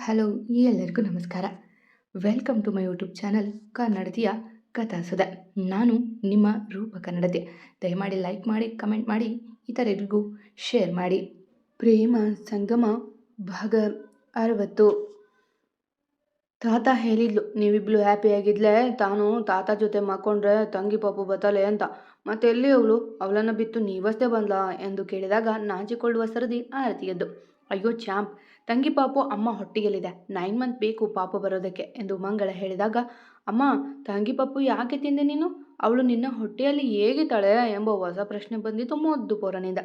Hello ಎಲ್ಲರಿಗೂ ನಮಸ್ಕಾರ. Welcome to my YouTube channel ಕನ್ನಡತಿಯ ಕಥಾಸುಧೆ. ನಾನು ನಿಮ್ಮ ರೂಪ ಕನ್ನಡತೆ. ದಯಮಾಡಿ ಲೈಕ್ ಮಾಡಿ, ಕಮೆಂಟ್ ಮಾಡಿ, ಇತರರಿಗೂ ಶೇರ್ ಮಾಡಿ. ಪ್ರೇಮ ಸಂಗಮ ಭಾಗ 60. ತಾತ ಹೇಳಿದ್ಲು, ನೀವಿಬ್ಳು ಹ್ಯಾಪಿಯಾಗಿದ್ಲೆ ತಾನು ತಾತ ಜೊತೆ ಮಕ್ಕೊಂಡ್ರೆ ತಂಗಿ ಪಾಪು ಬತ್ತಲೆ ಅಂತ. ಮತ್ತೆ ಎಲ್ಲಿ ಅವಳನ್ನು ಬಿತ್ತು ನೀವಷ್ಟೇ ಬಂದ್ಲಾ ಎಂದು ಕೇಳಿದಾಗ ನಾಚಿಕೊಳ್ಳುವ ಸರದಿ ಆರತಿಯದ್ದು. ಅಯ್ಯೋ ಚಾಂಪ್, ತಂಗಿ ಪಾಪು ಅಮ್ಮ ಹೊಟ್ಟಿಗೆಲ್ಲಿದೆ, 9 ಮಂತ್ ಬೇಕು ಪಾಪು ಬರೋದಕ್ಕೆ ಎಂದು ಮಂಗಳ ಹೇಳಿದಾಗ, ಅಮ್ಮ ತಂಗಿ ಪಾಪು ಯಾಕೆ ತಿಂದೆ ನೀನು, ಅವಳು ನಿನ್ನ ಹೊಟ್ಟೆಯಲ್ಲಿ ಹೇಗಿದ್ದಾಳೆ ಎಂಬ ಹೊಸ ಪ್ರಶ್ನೆ ಬಂದಿತು ಮುದ್ದು ಪೋರನಿಂದ.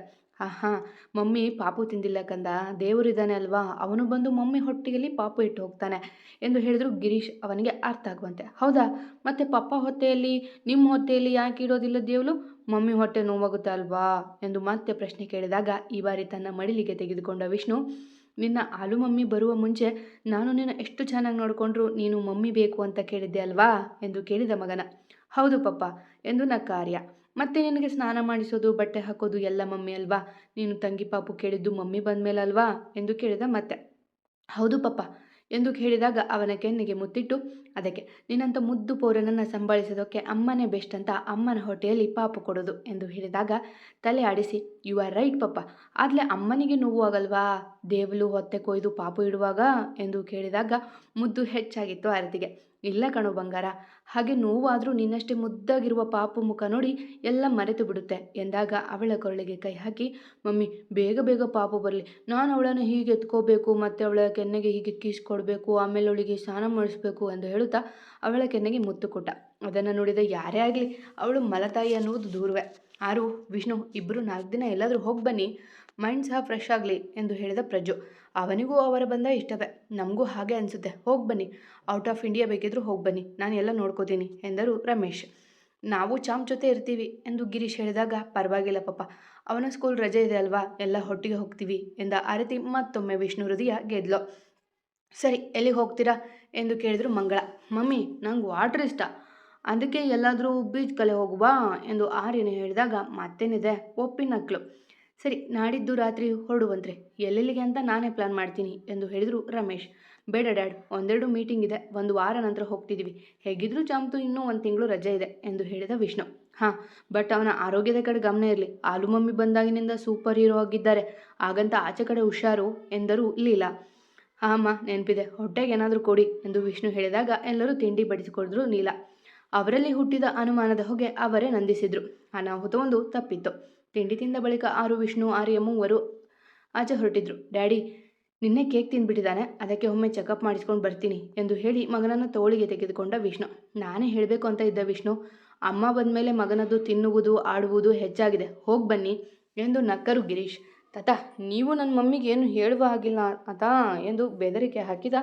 ಹಾಂ, ಮಮ್ಮಿ ಪಾಪು ತಿಂದಿಲ್ಲ ಕಂದ, ದೇವರಿದ್ದಾನೆ ಅಲ್ವಾ, ಅವನು ಬಂದು ಮಮ್ಮಿ ಹೊಟ್ಟೆಯಲ್ಲಿ ಪಾಪು ಇಟ್ಟು ಹೋಗ್ತಾನೆ ಎಂದು ಹೇಳಿದ್ರು ಗಿರೀಶ್ ಅವನಿಗೆ ಅರ್ಥ ಆಗುವಂತೆ. ಹೌದಾ, ಮತ್ತೆ ಪಪ್ಪ ಹೊಟ್ಟೆಯಲ್ಲಿ ನಿಮ್ಮ ಹೊಟ್ಟೆಯಲ್ಲಿ ಯಾಕೆ ಇಡೋದಿಲ್ಲ ದೇವ್ಲು, ಮಮ್ಮಿ ಹೊಟ್ಟೆ ನೋವಾಗುತ್ತೆ ಅಲ್ವಾ ಎಂದು ಮತ್ತೆ ಪ್ರಶ್ನೆ ಕೇಳಿದಾಗ ಈ ಬಾರಿ ತನ್ನ ಮಡಿಲಿಗೆ ತೆಗೆದುಕೊಂಡ ವಿಷ್ಣು, ನಿನ್ನ ಹಾಲು ಮಮ್ಮಿ ಬರುವ ಮುಂಚೆ ನಾನು ನಿನ್ನ ಎಷ್ಟು ಚೆನ್ನಾಗಿ ನೋಡಿಕೊಂಡ್ರು ನೀನು ಮಮ್ಮಿ ಬೇಕು ಅಂತ ಕೇಳಿದ್ದೆ ಅಲ್ವಾ ಎಂದು ಕೇಳಿದ ಮಗನ. ಹೌದು ಪಪ್ಪ ಎಂದು ನಕ್ಕಾರ್ಯ. ಮತ್ತೆ ನಿನಗೆ ಸ್ನಾನ ಮಾಡಿಸೋದು ಬಟ್ಟೆ ಹಾಕೋದು ಎಲ್ಲ ಮಮ್ಮಿ ಅಲ್ವಾ, ನೀನು ತಂಗಿ ಪಾಪು ಕೇಳಿದ್ದು ಮಮ್ಮಿ ಬಂದಮೇಲೆ ಅಲ್ವಾ ಎಂದು ಕೇಳಿದ ಮತ್ತೆ. ಹೌದು ಪಪ್ಪ ಎಂದು ಹೇಳಿದಾಗ ಅವನ ಕೆನ್ನೆಗೆ ಮುತ್ತಿಟ್ಟು, ಅದಕ್ಕೆ ನಿನ್ನಂಥ ಮುದ್ದು ಪೌರನನ್ನು ಸಂಭಾಳಿಸೋದಕ್ಕೆ ಅಮ್ಮನೇ ಬೆಸ್ಟ್ ಅಂತ ಅಮ್ಮನ ಹೊಟ್ಟೆಯಲ್ಲಿ ಪಾಪು ಕೊಡೋದು ಎಂದು ಹೇಳಿದಾಗ ತಲೆ ಆಡಿಸಿ, ಯು ಆರ್ ರೈಟ್ ಪಪ್ಪ, ಆದರೆ ಅಮ್ಮನಿಗೆ ನೋವು ಆಗಲ್ವಾ ದೇವಲು ಹೊತ್ತೆ ಕೊಯ್ದು ಪಾಪು ಇಡುವಾಗ ಎಂದು ಕೇಳಿದಾಗ ಮುದ್ದು ಹೆಚ್ಚಾಗಿತ್ತು ಆರತಿಗೆ. ಇಲ್ಲ ಕಣೋ ಬಂಗಾರ, ಹಾಗೆ ನೋವಾದರೂ ನಿನ್ನಷ್ಟೇ ಮುದ್ದಾಗಿರುವ ಪಾಪು ಮುಖ ನೋಡಿ ಎಲ್ಲ ಮರೆತು ಬಿಡುತ್ತೆ ಎಂದಾಗ ಅವಳ ಕೊರಳಿಗೆ ಕೈ ಹಾಕಿ, ಮಮ್ಮಿ ಬೇಗ ಬೇಗ ಪಾಪು ಬರಲಿ, ನಾನು ಅವಳನ್ನು ಹೀಗೆ ಎತ್ಕೋಬೇಕು ಮತ್ತು ಅವಳ ಕೆನ್ನೆಗೆ ಹೀಗೆ ಕಿಸ್ ಕೊಡಬೇಕು, ಆಮೇಲೆ ಅವಳಿಗೆ ಸ್ನಾನ ಮಾಡಿಸ್ಬೇಕು ಎಂದು ಹೇಳುತ್ತಾ ಅವಳ ಕೆನ್ನೆಗೆ ಮುತ್ತು ಕೊಟ್ಟ. ಅದನ್ನು ನೋಡಿದ ಯಾರೇ ಆಗಲಿ ಅವಳು ಮಲತಾಯಿ ಅನ್ನುವುದು ದೂರವೇ. ಆರು, ವಿಷ್ಣು ಇಬ್ಬರು 4 ದಿನ ಎಲ್ಲಾದರೂ ಹೋಗಿ ಬನ್ನಿ, ಮೈಂಡ್ ಸಹ ಫ್ರೆಶ್ ಆಗಲಿ ಎಂದು ಹೇಳಿದ ಪ್ರಜ್ಜು. ಅವನಿಗೂ ಅವರ ಬಂದ ಇಷ್ಟವೇ, ನಮಗೂ ಹಾಗೆ ಅನಿಸುತ್ತೆ, ಹೋಗಿ ಬನ್ನಿ, ಔಟ್ ಆಫ್ ಇಂಡಿಯಾ ಬೇಕಿದ್ರೂ ಹೋಗಿ ಬನ್ನಿ, ನಾನು ಎಲ್ಲ ನೋಡ್ಕೋತೀನಿ ಎಂದರು ರಮೇಶ್. ನಾವು ಚಾಂಪ್ ಜೊತೆ ಇರ್ತೀವಿ ಎಂದು ಗಿರೀಶ್ ಹೇಳಿದಾಗ, ಪರವಾಗಿಲ್ಲ ಪಾಪ, ಅವನ ಸ್ಕೂಲ್ ರಜೆ ಇದೆ ಅಲ್ವಾ, ಎಲ್ಲ ಒಟ್ಟಿಗೆ ಹೋಗ್ತೀವಿ ಎಂದ ಆರತಿ ಮತ್ತೊಮ್ಮೆ ವಿಷ್ಣು ಹೃದಯ ಗೆದ್ಲು. ಸರಿ, ಎಲ್ಲಿಗೆ ಹೋಗ್ತೀರಾ ಎಂದು ಕೇಳಿದ್ರು ಮಂಗಳ. ಮಮ್ಮಿ ನಂಗೆ ವಾಟ್ರ್ ಇಷ್ಟ, ಅದಕ್ಕೆ ಎಲ್ಲಾದರೂ ಬೀಚ್ ಕಲೆ ಹೋಗುವಾ ಎಂದು ಆರ್ಯನ ಹೇಳಿದಾಗ, ಮತ್ತೇನಿದೆ ಒಪ್ಪಿ ನಕ್ಲು. ಸರಿ, ನಾಡಿದ್ದು ರಾತ್ರಿ ಹೊರಡುವಂತ್ರಿ, ಎಲ್ಲೆಲ್ಲಿಗೆ ಅಂತ ನಾನೇ ಪ್ಲಾನ್ ಮಾಡ್ತೀನಿ ಎಂದು ಹೇಳಿದರು ರಮೇಶ್. ಬೇಡ ಡ್ಯಾಡ್, 1-2 ಮೀಟಿಂಗ್ ಇದೆ, 1 ವಾರ ನಂತರ ಹೋಗ್ತಿದ್ದೀವಿ, ಹೇಗಿದ್ರೂ ಚಾಂಪ್ತು ಇನ್ನೂ 1 ತಿಂಗಳು ರಜೆ ಇದೆ ಎಂದು ಹೇಳಿದ ವಿಷ್ಣು. ಹಾಂ, ಬಟ್ ಅವನ ಆರೋಗ್ಯದ ಕಡೆ ಗಮನ ಇರಲಿ, ಆಲು ಮಮ್ಮಿ ಬಂದಾಗಿನಿಂದ ಸೂಪರ್ ಹೀರೋ ಆಗಿದ್ದಾರೆ, ಹಾಗಂತ ಆಚೆ ಕಡೆ ಹುಷಾರು ಎಂದರು ಲೀಲಾ. ಅಮ್ಮ ನೆನಪಿದೆ, ಹೊಟ್ಟೆಗೆ ಏನಾದರೂ ಕೊಡಿ ಎಂದು ವಿಷ್ಣು ಹೇಳಿದಾಗ ಎಲ್ಲರೂ ತಿಂಡಿ ಬಡಿಸಿಕೊಡಿದ್ರು ನೀಲಾ. ಅವರಲ್ಲಿ ಹುಟ್ಟಿದ ಅನುಮಾನದ ಹೊಗೆ ಅವರೇ ನಂದಿಸಿದ್ರು. ಅನಾಹುತವೊಂದು ತಪ್ಪಿತ್ತು. ತಿಂಡಿ ತಿಂದ ಬಳಿಕ ಆರು, ವಿಷ್ಣು, ಆರ್ಯ ಮೂವರು ಆಚೆ ಹೊರಟಿದ್ರು. ಡ್ಯಾಡಿ ನಿನ್ನೆ ಕೇಕ್ ತಿಂದ್ಬಿಟ್ಟಿದ್ದಾನೆ, ಅದಕ್ಕೆ ಒಮ್ಮೆ ಚೆಕಪ್ ಮಾಡಿಸ್ಕೊಂಡು ಬರ್ತೀನಿ ಎಂದು ಹೇಳಿ ಮಗನನ್ನು ತೋಳಿಗೆ ತೆಗೆದುಕೊಂಡ ವಿಷ್ಣು. ನಾನೇ ಹೇಳಬೇಕು ಅಂತ ಇದ್ದ ವಿಷ್ಣು, ಅಮ್ಮ ಬಂದಮೇಲೆ ಮಗನದ್ದು ತಿನ್ನುವುದು ಆಡುವುದು ಹೆಚ್ಚಾಗಿದೆ, ಹೋಗಿ ಬನ್ನಿ ಎಂದು ನಕ್ಕರು ಗಿರೀಶ್. ತಾತ ನೀವು ನನ್ನ ಮಮ್ಮಿಗೆ ಏನು ಹೇಳುವ ಹಾಗಿಲ್ಲ ಆತ ಎಂದು ಬೆದರಿಕೆ ಹಾಕಿದ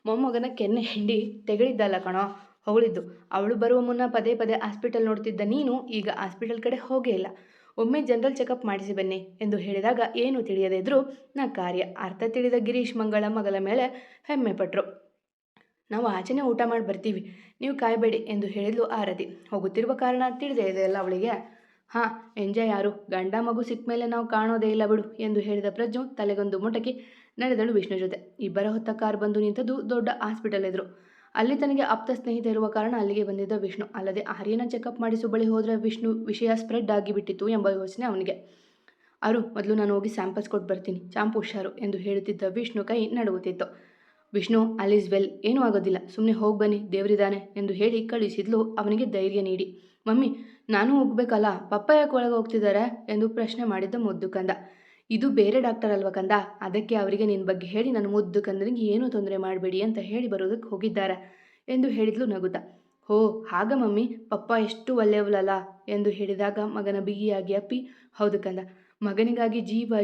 ಮೊಮ್ಮಗನ ಕೆನ್ನೆ ಹಿಂಡಿ ತೆಗಳಿದ್ದಲ್ಲ ಕಣೋ ಹೊಗಳಿದ್ದು. ಅವಳು ಬರುವ ಮುನ್ನ ಪದೇ ಪದೇ ಹಾಸ್ಪಿಟಲ್ ನೋಡ್ತಿದ್ದ ನೀನು ಈಗ ಹಾಸ್ಪಿಟಲ್ ಕಡೆ ಹೋಗೇ ಇಲ್ಲ, ಒಮ್ಮೆ ಜನರಲ್ ಚೆಕಪ್ ಮಾಡಿಸಿ ಬನ್ನಿ ಎಂದು ಹೇಳಿದಾಗ ಏನು ತಿಳಿಯದೇ ಇದ್ರೂ ನಕ್ಕಾರ್ಯ. ಅರ್ಥ ತಿಳಿದ ಗಿರೀಶ್ ಮಂಗಳ ಮಗಳ ಮೇಲೆ ಹೆಮ್ಮೆ ಪಟ್ಟರು. ನಾವು ಆಚೆನೇ ಊಟ ಮಾಡಿ ಬರ್ತೀವಿ, ನೀವು ಕಾಯಬೇಡಿ ಎಂದು ಹೇಳಿದ್ಲು ಆರತಿ. ಹೋಗುತ್ತಿರುವ ಕಾರಣ ತಿಳಿದೇ ಇದೆಯಲ್ಲ ಅವಳಿಗೆ. ಹಾಂ, ಎಂಜಾಯ್ ಯಾರು, ಗಂಡ ಮಗು ಸಿಕ್ಕ ಮೇಲೆ ನಾವು ಕಾಣೋದೇ ಇಲ್ಲ ಬಿಡು ಎಂದು ಹೇಳಿದ ಪ್ರಜ್ಞು ತಲೆಗೊಂದು ಮುಟಕಿ ನಡೆದಳು ವಿಷ್ಣು ಜೊತೆ. ಇಬ್ಬರ ಹೊತ್ತ ಕಾರ್ ಬಂದು ನಿಂತದ್ದು ದೊಡ್ಡ ಹಾಸ್ಪಿಟಲ್ ಎದುರು. ಅಲ್ಲಿ ತನಗೆ ಆಪ್ತ ಸ್ನೇಹಿತ ಇರುವ ಕಾರಣ ಅಲ್ಲಿಗೆ ಬಂದಿದ್ದ ವಿಷ್ಣು. ಅಲ್ಲದೆ ಆರ್ಯನ ಚೆಕಪ್ ಮಾಡಿಸೋ ಬಳಿ ಹೋದರೆ ವಿಷ್ಣು ವಿಷಯ ಸ್ಪ್ರೆಡ್ ಆಗಿಬಿಟ್ಟಿತ್ತು ಎಂಬ ಯೋಚನೆ ಅವನಿಗೆ. ಅವರು ಮೊದಲು ನಾನು ಹೋಗಿ ಸ್ಯಾಂಪಲ್ಸ್ ಕೊಟ್ಟು ಬರ್ತೀನಿ, ಚಾಂಪು ಹುಷಾರು ಎಂದು ಹೇಳುತ್ತಿದ್ದ ವಿಷ್ಣು ಕೈ ನಡುಗುತ್ತಿತ್ತು. ವಿಷ್ಣು ಅಲಿಸ್ ವೆಲ್, ಏನೂ ಆಗೋದಿಲ್ಲ, ಸುಮ್ಮನೆ ಹೋಗಿ ಬನ್ನಿ, ದೇವರಿದ್ದಾನೆ ಎಂದು ಹೇಳಿ ಕಳಿಸಿದ್ಲು ಅವನಿಗೆ ಧೈರ್ಯ ನೀಡಿ. ಮಮ್ಮಿ ನಾನು ಹೋಗ್ಬೇಕಲ್ಲ, ಪಪ್ಪ ಯಾಕೆ ಒಳಗೆ ಹೋಗ್ತಿದ್ದಾರೆ ಎಂದು ಪ್ರಶ್ನೆ ಮಾಡಿದ್ದ ಮುದ್ದು ಕಂದ. ಇದು ಬೇರೆ ಡಾಕ್ಟರ್ ಅಲ್ವ ಕಂದ, ಅದಕ್ಕೆ ಅವರಿಗೆ ನಿನ್ನ ಬಗ್ಗೆ ಹೇಳಿ ನನ್ನ ಮುದ್ದು ಕಂದನಿಗೆ ಏನೂ ತೊಂದರೆ ಮಾಡಬೇಡಿ ಅಂತ ಹೇಳಿ ಬರೋದಕ್ಕೆ ಹೋಗಿದ್ದಾರೆ ಎಂದು ಹೇಳಿದ್ಲು ನಗುತ್ತಾ. ಹೋ ಹಾಗ ಮಮ್ಮಿ, ಪಪ್ಪ ಎಷ್ಟು ಒಳ್ಳೆಯವಳಲ್ಲ ಎಂದು ಹೇಳಿದಾಗ ಮಗನ ಬಿಗಿಯಾಗಿ ಅಪ್ಪಿ, ಹೌದು ಕಂದ, ಮಗನಿಗಾಗಿ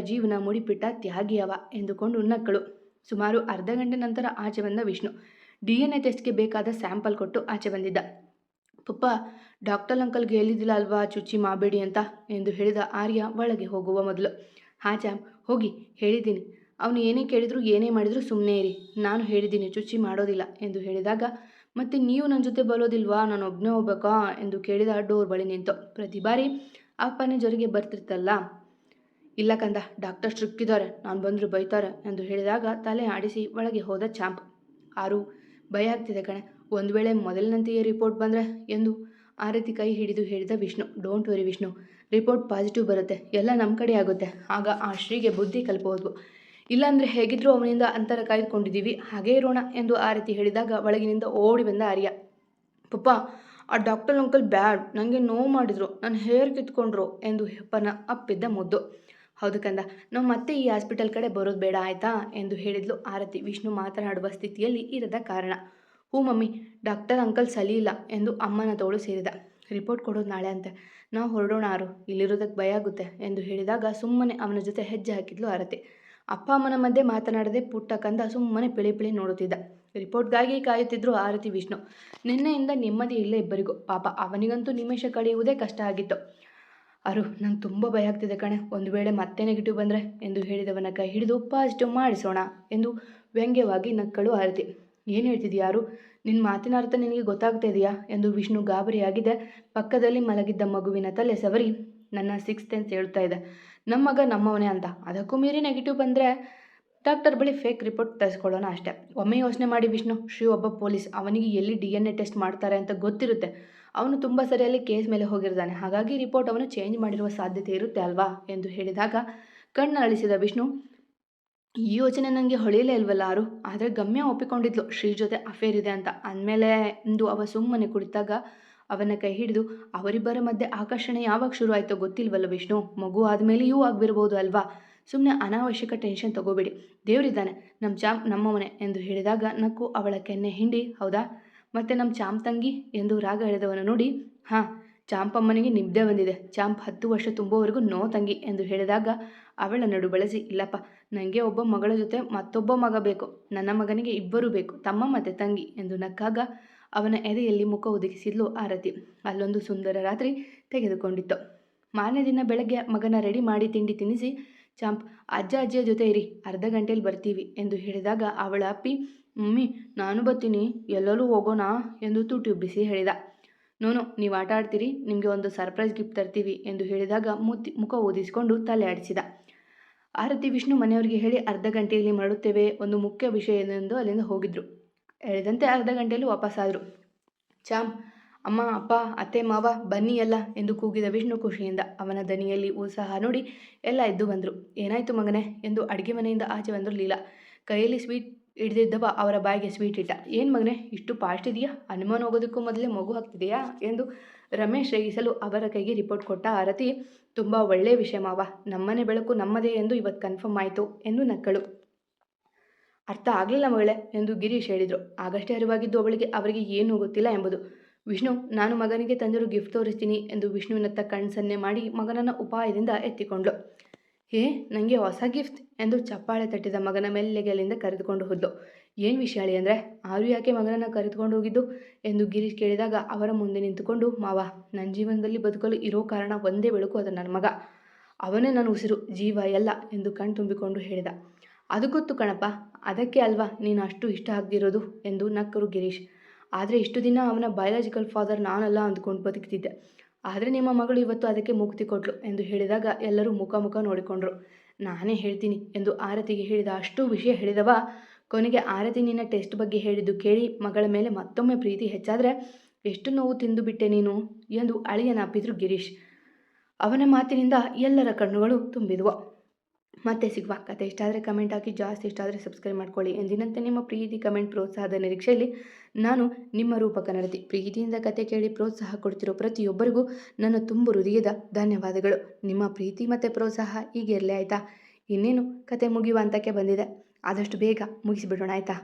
ಜೀವನ ಮುಡಿಪಿಟ್ಟ ತ್ಯಾಗಿಯವ ಎಂದುಕೊಂಡು ನಕ್ಕಳು. ಸುಮಾರು ಅರ್ಧ ಗಂಟೆ ನಂತರ ಆಚೆ ಬಂದ ವಿಷ್ಣು. DNA ಟೆಸ್ಟ್ಗೆ ಬೇಕಾದ ಸ್ಯಾಂಪಲ್ ಕೊಟ್ಟು ಆಚೆ ಬಂದಿದ್ದ. ಪಪ್ಪ ಡಾಕ್ಟರ್ ಅಂಕಲ್ಗೆ ಹೇಳಿದ್ದಿಲ್ಲ ಅಲ್ವಾ ಚುಚ್ಚಿ ಮಾಡಬೇಡಿ ಅಂತ ಎಂದು ಹೇಳಿದ ಆರ್ಯ ಒಳಗೆ ಹೋಗುವ ಮೊದಲು. ಹಾಂ ಚಾಂಪ್, ಹೋಗಿ ಹೇಳಿದ್ದೀನಿ, ಅವನು ಏನೇ ಕೇಳಿದ್ರು ಏನೇ ಮಾಡಿದ್ರು ಸುಮ್ಮನೆ ಇರಿ, ನಾನು ಹೇಳಿದ್ದೀನಿ ಚುಚ್ಚಿ ಮಾಡೋದಿಲ್ಲ ಎಂದು ಹೇಳಿದಾಗ, ಮತ್ತೆ ನೀವು ನನ್ನ ಜೊತೆ ಬರೋದಿಲ್ವಾ, ನಾನು ಒಬ್ಬನೇ ಹೋಗ್ಬೇಕಾ ಎಂದು ಕೇಳಿದ ಡೋರ್ ಬಳಿ ನಿಂತು. ಪ್ರತಿ ಬಾರಿ ಅಪ್ಪನೇ ಜೊತೆಗೆ ಬರ್ತಿರ್ತಲ್ಲ, ಇಲ್ಲ ಕಂದ, ಡಾಕ್ಟರ್ ಸ್ಟ್ರಿಕ್ ಇದ್ದಾರೆ, ನಾನು ಬಂದರೂ ಬೈತಾರೆ ಎಂದು ಹೇಳಿದಾಗ ತಲೆ ಆಡಿಸಿ ಒಳಗೆ ಹೋದ ಚಾಂಪ್. ಆರು, ಭಯ ಆಗ್ತಿದೆ ಕಣೆ, ಒಂದು ವೇಳೆ ಮೊದಲಿನಂತೆಯೇ ರಿಪೋರ್ಟ್ ಬಂದರೆ ಎಂದು ಆರತಿ ಕೈ ಹಿಡಿದು ಹೇಳಿದ Vishnu. Don't worry Vishnu, report positive ಬರುತ್ತೆ, ಎಲ್ಲ ನಮ್ಮ ಕಡೆ ಆಗುತ್ತೆ, ಆಗ ಆ ಶ್ರೀಗೆ ಬುದ್ಧಿ ಕಲ್ಪಬಹುದು. ಇಲ್ಲಾಂದರೆ ಹೇಗಿದ್ರೂ ಅವನಿಂದ ಅಂತರ ಕಾಯ್ದುಕೊಂಡಿದ್ದೀವಿ, ಹಾಗೇ ಇರೋಣ ಎಂದು ಆರತಿ ಹೇಳಿದಾಗ ಒಳಗಿನಿಂದ ಓಡಿ ಬಂದ ಆರ್ಯ. ಪಪ್ಪ, ಆ ಡಾಕ್ಟರ್ ಅಂಕಲ್ ಬ್ಯಾಡ್, ನನಗೆ ನೋವು ಮಾಡಿದ್ರು, ನನ್ನ ಹೇರ್ ಕಿತ್ಕೊಂಡ್ರು ಎಂದು ಹೆಪ್ಪನ ಅಪ್ಪಿದ್ದ ಮುದ್ದು. ಹೌದು ಕಂದ, ನಾವು ಮತ್ತೆ ಈ ಹಾಸ್ಪಿಟಲ್ ಕಡೆ ಬರೋದು ಬೇಡ ಆಯಿತಾ ಎಂದು ಹೇಳಿದ್ಲು ಆರತಿ, ವಿಷ್ಣು ಮಾತನಾಡುವ ಸ್ಥಿತಿಯಲ್ಲಿ ಇರದ ಕಾರಣ. ಹ್ಞೂ ಮಮ್ಮಿ, ಡಾಕ್ಟರ್ ಅಂಕಲ್ ಸಲಿ ಇಲ್ಲ ಎಂದು ಅಮ್ಮನ ತೋಳು ಸೇರಿದ. ರಿಪೋರ್ಟ್ ಕೊಡೋದು ನಾಳೆ ಅಂತೆ, ನಾವು ಹೊರಡೋಣ ಆರು, ಇಲ್ಲಿರೋದಕ್ಕೆ ಭಯ ಆಗುತ್ತೆ ಎಂದು ಹೇಳಿದಾಗ ಸುಮ್ಮನೆ ಅವನ ಜೊತೆ ಹೆಜ್ಜೆ ಹಾಕಿದ್ಲು ಆರತಿ. ಅಪ್ಪ ಅಮ್ಮನ ಮಧ್ಯೆ ಮಾತನಾಡದೆ ಪುಟ್ಟ ಕಂದ ಸುಮ್ಮನೆ ಪಿಳಿ ಪಿಳಿ ನೋಡುತ್ತಿದ್ದ. ರಿಪೋರ್ಟ್ಗಾಗಿ ಕಾಯುತ್ತಿದ್ರು ಆರತಿ ವಿಷ್ಣು. ನಿನ್ನೆಯಿಂದ ನೆಮ್ಮದಿ ಇಲ್ಲ ಇಬ್ಬರಿಗೂ. ಪಾಪ ಅವನಿಗಂತೂ ನಿಮಿಷ ಕಳೆಯುವುದೇ ಕಷ್ಟ ಆಗಿತ್ತು. ಅರು, ನಂಗೆ ತುಂಬ ಭಯ ಆಗ್ತಿದೆ ಕಣೆ, ಒಂದು ವೇಳೆ ಮತ್ತೆ ನೆಗೆಟಿವ್ ಬಂದರೆ ಎಂದು ಹೇಳಿದವನ ಕೈ ಹಿಡಿದು ಪಾಸಿಟಿವ್ ಮಾಡಿಸೋಣ ಎಂದು ವ್ಯಂಗ್ಯವಾಗಿ ನಕ್ಕಳು ಆರತಿ. ಏನು ಹೇಳ್ತಿದ್ಯಾರು, ನಿನ್ನ ಮಾತಿನ ಅರ್ಥ ನಿನಗೆ ಗೊತ್ತಾಗ್ತಾ ಇದೆಯಾ ಎಂದು ವಿಷ್ಣು ಗಾಬರಿಯಾಗಿದೆ. ಪಕ್ಕದಲ್ಲಿ ಮಲಗಿದ್ದ ಮಗುವಿನ ತಲೆ ಸವರಿ, ನನ್ನ 6th ಸೆನ್ಸ್ ಹೇಳ್ತಾ ಇದೆ, ನಮ್ಮ ಮಗ ನಮ್ಮವನೇ ಅಂತ, ಅದಕ್ಕೂ ಮೀರಿ ನೆಗೆಟಿವ್ ಬಂದರೆ ಡಾಕ್ಟರ್ ಬಳಿ ಫೇಕ್ ರಿಪೋರ್ಟ್ ತರಿಸ್ಕೊಳ್ಳೋಣ ಅಷ್ಟೇ. ಒಮ್ಮೆ ಯೋಚನೆ ಮಾಡಿ ವಿಷ್ಣು, ಶ್ರೀ ಒಬ್ಬ ಪೊಲೀಸ್, ಅವನಿಗೆ ಎಲ್ಲಿ DNA ಟೆಸ್ಟ್ ಮಾಡ್ತಾರೆ ಅಂತ ಗೊತ್ತಿರುತ್ತೆ. ಅವನು ತುಂಬ ಸರಿಯಲ್ಲಿ ಕೇಸ್ ಮೇಲೆ ಹೋಗಿರ್ತಾನೆ, ಹಾಗಾಗಿ ರಿಪೋರ್ಟ್ ಅವನು ಚೇಂಜ್ ಮಾಡಿರುವ ಸಾಧ್ಯತೆ ಇರುತ್ತೆ ಅಲ್ವಾ ಎಂದು ಹೇಳಿದಾಗ ಕಣ್ಣು ಅಳಿಸಿದ ವಿಷ್ಣು. ಈ ಯೋಚನೆ ನನಗೆ ಹೊಳೆಯಲೇ ಇಲ್ವಲ್ಲ ಆರು, ಆದರೆ ಗಮ್ಯ ಒಪ್ಪಿಕೊಂಡಿದ್ಲು ಶ್ರೀ ಜೊತೆ ಅಫೇರ್ ಇದೆ ಅಂತ ಅಂದಮೇಲೆ ಎಂದು ಅವ ಸುಮ್ಮನೆ ಕುಳಿತಾಗ ಅವನ ಕೈ ಹಿಡಿದು, ಅವರಿಬ್ಬರ ಮಧ್ಯೆ ಆಕರ್ಷಣೆ ಯಾವಾಗ ಶುರು ಆಯಿತೋ ಗೊತ್ತಿಲ್ವಲ್ಲ ವಿಷ್ಣು, ಮಗು ಆದಮೇಲೆಯೂ ಆಗಿಬಿರ್ಬೋದು ಅಲ್ವಾ, ಸುಮ್ಮನೆ ಅನಾವಶ್ಯಕ ಟೆನ್ಷನ್ ತಗೋಬೇಡಿ, ದೇವರಿದ್ದಾನೆ, ನಮ್ಮ ಚಾಂಪ್ ನಮ್ಮವನೇ ಎಂದು ಹೇಳಿದಾಗ ನಕ್ಕು ಅವಳ ಕೆನ್ನೆ ಹಿಂಡಿ. ಹೌದಾ, ಮತ್ತೆ ನಮ್ಮ ಚಾಂಪ್ ತಂಗಿ ಎಂದು ರಾಗ ಎಳೆದವನು ನೋಡಿ, ಹಾಂ, ಚಾಂಪಮ್ಮನಿಗೆ ನಿದ್ದೆ ಬಂದಿದೆ, ಚಾಂಪ್ 10 ವರ್ಷ ತುಂಬುವವರೆಗೂ ನೋ ತಂಗಿ ಎಂದು ಹೇಳಿದಾಗ ಅವಳ ನಡು ಬಳಸಿ, ಇಲ್ಲಪ್ಪ, ನನಗೆ ಒಬ್ಬ ಮಗಳ ಜೊತೆ ಮತ್ತೊಬ್ಬ ಮಗ ಬೇಕು, ನನ್ನ ಮಗನಿಗೆ ಇಬ್ಬರು ಬೇಕು, ತಮ್ಮ ಮತ್ತು ತಂಗಿ ಎಂದು ನಕ್ಕಾಗ ಅವನ ಎದೆಯಲ್ಲಿ ಮುಖ ಒದಗಿಸಿದ್ಲು ಆರತಿ. ಅಲ್ಲೊಂದು ಸುಂದರ ರಾತ್ರಿ ತೆಗೆದುಕೊಂಡಿತ್ತು. ಮಾರನೇ ದಿನ ಬೆಳಗ್ಗೆ ಮಗನ ರೆಡಿ ಮಾಡಿ ತಿಂಡಿ ತಿನ್ನಿಸಿ, ಚಾಂಪ್, ಅಜ್ಜ ಅಜ್ಜಿಯ ಜೊತೆ ಇರಿ, ಅರ್ಧ ಗಂಟೆಯಲ್ಲಿ ಬರ್ತೀವಿ ಎಂದು ಹೇಳಿದಾಗ ಅವಳ ಅಪ್ಪಿ, ಮಮ್ಮಿ ನಾನು ಬರ್ತೀನಿ, ಎಲ್ಲರೂ ಹೋಗೋಣ ಎಂದು ತುಟಿಯುಬ್ಬಿಸಿ ಹೇಳಿದ. ನೋನು, ನೀವು ಆಟ ಆಡ್ತೀರಿ, ನಿಮಗೆ ಒಂದು ಸರ್ಪ್ರೈಸ್ ಗಿಫ್ಟ್ ತರ್ತೀವಿ ಎಂದು ಹೇಳಿದಾಗ ಮುಖ ಓದಿಸಿಕೊಂಡು ತಲೆ ಆಡಿಸಿದ. ಆರತಿ ವಿಷ್ಣು ಮನೆಯವರಿಗೆ ಹೇಳಿ ಅರ್ಧ ಗಂಟೆಯಲ್ಲಿ ಮರಳುತ್ತೇವೆ, ಒಂದು ಮುಖ್ಯ ವಿಷಯ ಎಂದು ಅಲ್ಲಿಂದ ಹೋಗಿದ್ರು. ಹೇಳಿದಂತೆ ಅರ್ಧ ಗಂಟೆಯಲ್ಲಿ ವಾಪಸ್ಸಾದರು. ಚಾಂಪ್, ಅಮ್ಮ ಅಪ್ಪ ಅತ್ತೆ ಮಾವ ಬನ್ನಿ ಎಲ್ಲ ಎಂದು ಕೂಗಿದ ವಿಷ್ಣು ಖುಷಿಯಿಂದ. ಅವನ ದನಿಯಲ್ಲಿ ಉತ್ಸಾಹ ನೋಡಿ ಎಲ್ಲ ಎದ್ದು ಬಂದರು. ಏನಾಯಿತು ಮಗನೇ ಎಂದು ಅಡುಗೆ ಮನೆಯಿಂದ ಆಚೆ ಬಂದರು ಲೀಲಾ. ಕೈಯಲ್ಲಿ ಸ್ವೀಟ್ ಹಿಡಿದಿದ್ದವ ಅವರ ಬಾಯಿಗೆ ಸ್ವೀಟ್ ಇಟ್ಟ. ಏನು ಮಗನೇ, ಇಷ್ಟು ಫಾಸ್ಟ್ ಇದೆಯಾ, ಹನುಮಾನ್ ಹೋಗೋದಕ್ಕೂ ಮೊದಲೇ ಮಗು ಹಾಕ್ತಿದೆಯಾ ಎಂದು ರಮೇಶ್ ರೇಗಿಸಲು ಅವರ ಕೈಗೆ ರಿಪೋರ್ಟ್ ಕೊಟ್ಟ ಆರತಿ. ತುಂಬ ಒಳ್ಳೆಯ ವಿಷಯ ಮಾವ, ನಮ್ಮನೆ ಬೆಳಕು ನಮ್ಮದೇ ಎಂದು ಇವತ್ತು ಕನ್ಫರ್ಮ್ ಆಯಿತು ಎಂದು ನಕ್ಕಳು. ಅರ್ಥ ಆಗಲಿಲ್ಲ ಮಗಳೇ ಎಂದು ಗಿರೀಶ್ ಹೇಳಿದರು. ಆಗಷ್ಟೇ ಅರಿವಾಗಿದ್ದು ಅವರಿಗೆ ಏನೂ ಗೊತ್ತಿಲ್ಲ ಎಂಬುದು. ವಿಷ್ಣು, ನಾನು ಮಗನಿಗೆ ತಂದಿರೋ ಗಿಫ್ಟ್ ತೋರಿಸ್ತೀನಿ ಎಂದು ವಿಷ್ಣುವಿನತ್ತ ಕಣ್ಸನ್ನೆ ಮಾಡಿ ಮಗನನ್ನು ಉಪಾಯದಿಂದ ಎತ್ತಿಕೊಂಡ್ಳು. ನನಗೆ ಹೊಸ ಗಿಫ್ಟ್ ಎಂದು ಚಪ್ಪಾಳೆ ತಟ್ಟಿದ ಮಗನ ಮೆಲ್ಲೆಗೆ ಅಲ್ಲಿಂದ ಕರೆದುಕೊಂಡು ಹೋದ್ಲು. ಏನು ವಿಷಯ ಹೇಳಿ ಅಂದರೆ, ಆರು ಯಾಕೆ ಮಗನನ್ನು ಕರೆದುಕೊಂಡು ಹೋಗಿದ್ದು ಎಂದು ಗಿರೀಶ್ ಕೇಳಿದಾಗ ಅವರ ಮುಂದೆ ನಿಂತುಕೊಂಡು, ಮಾವ, ನನ್ನ ಜೀವನದಲ್ಲಿ ಬದುಕಲು ಇರೋ ಕಾರಣ ಒಂದೇ ಬೆಳಕು, ಅದು ನನ್ನ ಮಗ, ಅವನೇ ನನ್ನ ಉಸಿರು ಜೀವ ಎಲ್ಲ ಎಂದು ಕಣ್ ತುಂಬಿಕೊಂಡು ಹೇಳಿದ. ಅದು ಗೊತ್ತು ಕಣಪ್ಪ, ಅದಕ್ಕೆ ಅಲ್ವಾ ನೀನು ಅಷ್ಟು ಇಷ್ಟ ಆಗದಿರೋದು ಎಂದು ನಕ್ಕರು ಗಿರೀಶ್. ಆದರೆ ಇಷ್ಟು ದಿನ ಅವನ ಬಯಾಲಜಿಕಲ್ ಫಾದರ್ ನಾನಲ್ಲ ಅಂದ್ಕೊಂಡು ಬದುಕ್ತಿದ್ದೆ, ಆದರೆ ನಿಮ್ಮ ಮಗಳು ಇವತ್ತು ಅದಕ್ಕೆ ಮುಕ್ತಿ ಕೊಟ್ಲು ಎಂದು ಹೇಳಿದಾಗ ಎಲ್ಲರೂ ಮುಖ ನೋಡಿಕೊಂಡ್ರು. ನಾನೇ ಹೇಳ್ತೀನಿ ಎಂದು ಆರತಿಗೆ ಹೇಳಿದ ಅಷ್ಟು ವಿಷಯ ಹೇಳಿದವ ಕೊನೆಗೆ ಆರತಿ ನಿನ್ನ ಟೆಸ್ಟ್ ಬಗ್ಗೆ ಹೇಳಿದ್ದು ಕೇಳಿ ಮಗಳ ಮೇಲೆ ಮತ್ತೊಮ್ಮೆ ಪ್ರೀತಿ ಹೆಚ್ಚಾದರೆ ಎಷ್ಟು ನೋವು ತಿಂದು ಬಿಟ್ಟೆ ನೀನು ಎಂದು ಅಳಿಯನಾಪಿದ್ರು ಗಿರೀಶ್. ಅವನ ಮಾತಿನಿಂದ ಎಲ್ಲರ ಕಣ್ಣುಗಳು ತುಂಬಿದ್ವು. ಮತ್ತೆ ಸಿಗುವ. ಕತೆ ಇಷ್ಟ ಆದರೆ ಕಮೆಂಟ್ ಹಾಕಿ, ಜಾಸ್ತಿ ಇಷ್ಟ ಆದರೆ ಸಬ್ಸ್ಕ್ರೈಬ್ ಮಾಡ್ಕೊಳ್ಳಿ. ಎಂದಿನಂತೆ ನಿಮ್ಮ ಪ್ರೀತಿ, ಕಮೆಂಟ್, ಪ್ರೋತ್ಸಾಹದ ನಿರೀಕ್ಷೆಯಲ್ಲಿ ನಾನು ನಿಮ್ಮ ರೂಪಕನಡತಿ. ಪ್ರೀತಿಯಿಂದ ಕತೆ ಕೇಳಿ ಪ್ರೋತ್ಸಾಹ ಕೊಡ್ತಿರೋ ಪ್ರತಿಯೊಬ್ಬರಿಗೂ ನನ್ನ ತುಂಬು ಹೃದಯದ ಧನ್ಯವಾದಗಳು. ನಿಮ್ಮ ಪ್ರೀತಿ ಮತ್ತು ಪ್ರೋತ್ಸಾಹ ಹೀಗೆ ಇರಲಿ ಆಯಿತಾ. ಇನ್ನೇನು ಕತೆ ಮುಗಿಯುವ ಹಂತಕ್ಕೆ ಬಂದಿದೆ, ಆದಷ್ಟು ಬೇಗ ಮುಗಿಸಿಬಿಡೋಣ ಆಯಿತಾ.